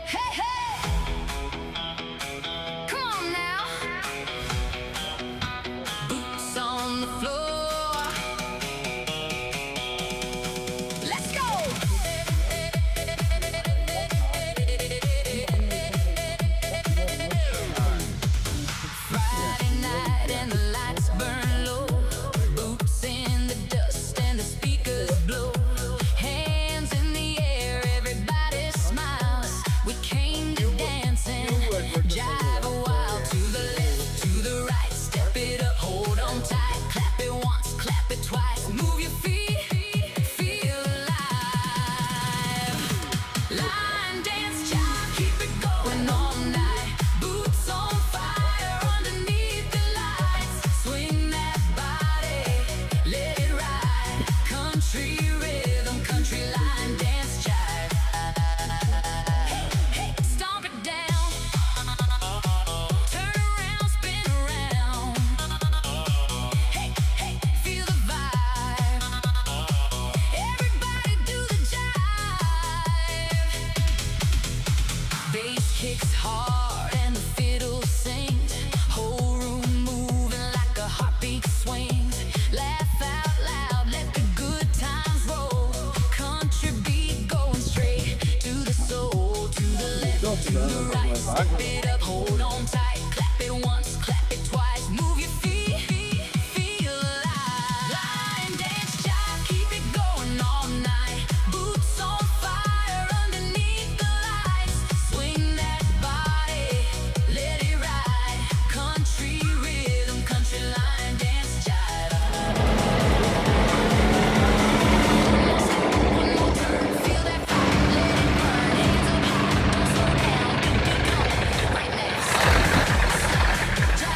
Hey, hey, come on now. Boots on the floor. Let's go. Friday night and the lights burn low. Boots in the dust and the speakers blow. Hands in the air, everybody smiles. We came to dance and jive a while. To the left, to the right, step it up, hold on tight. Clap it once, clap it twice. Move your feet, feel alive. Line dance, child, keep it going all night. Boots on fire underneath the lights. Swing that body, let it ride. Country rhythm, country line dance, child. Hey, hey, stomp it down. Turn around, spin around. Hey, hey, feel the vibe. Everybody do the jive. Bass kicks hard and the fiddle sings. Whole room moving like a heartbeat swings. Laugh out loud, let the good times roll. Country beat going straight to the soul. To the left, to the right, step it up, hold on tight. Clap it once, clap it twice. Move your feet, feel alive. Line dance, jive, keep it going all night. Boots on fire underneath the lights. Swing that body, let it ride. Country rhythm, country line dance, jive. One more turn, feel that fire, let it burn. Hands up high, don't slow down, keep it going. Right now, slide, jive.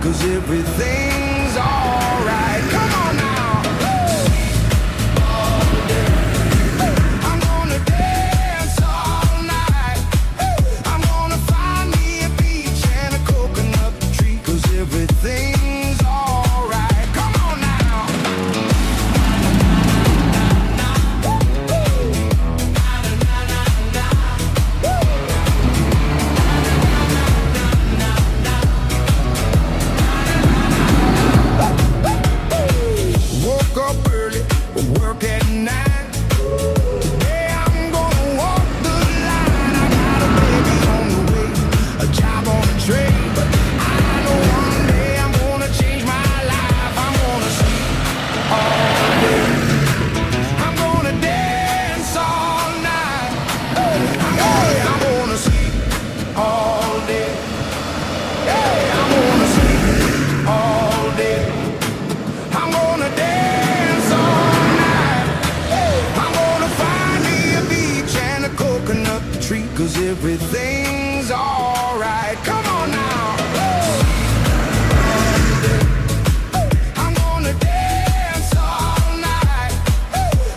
'cause everything's alright. Come on now. I'm gonna dance all night. I'm gonna find me a beach and a coconut tree, 'cause everything's alright. Come on now. Woke up early, work at 9. Today I'm gonna walk the line. I got a baby on the way, a job on the train, but I know one day I'm gonna change my life. I'm gonna sleep all day. I'm gonna dance all night. I'm gonna sleep all day. I'm gonna sleep all day. I'm gonna dance all night. I'm gonna find me a beach and a coconut tree, 'cause everything's alright. Come on now. I'm gonna dance all night.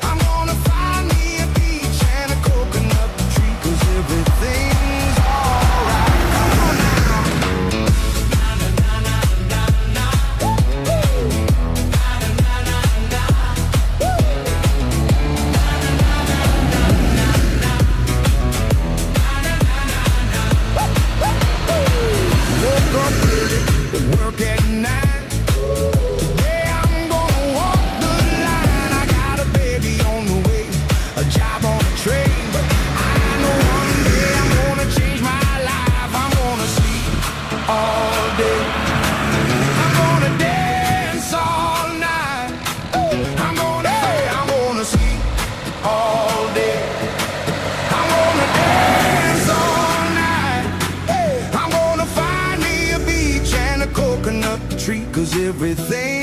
I'm gonna find me a beach and a coconut tree, 'cause everything's alright. Come on now. Woke up early, work at 9. Today I'm gonna walk the line. I got a baby on the way, a job on the train, but I know one day I'm gonna change my life. I'm gonna sleep all day. I'm gonna dance all night. I'm gonna sleep all day. I'm gonna dance all night. I'm gonna find me a beach and a coconut tree, 'cause everything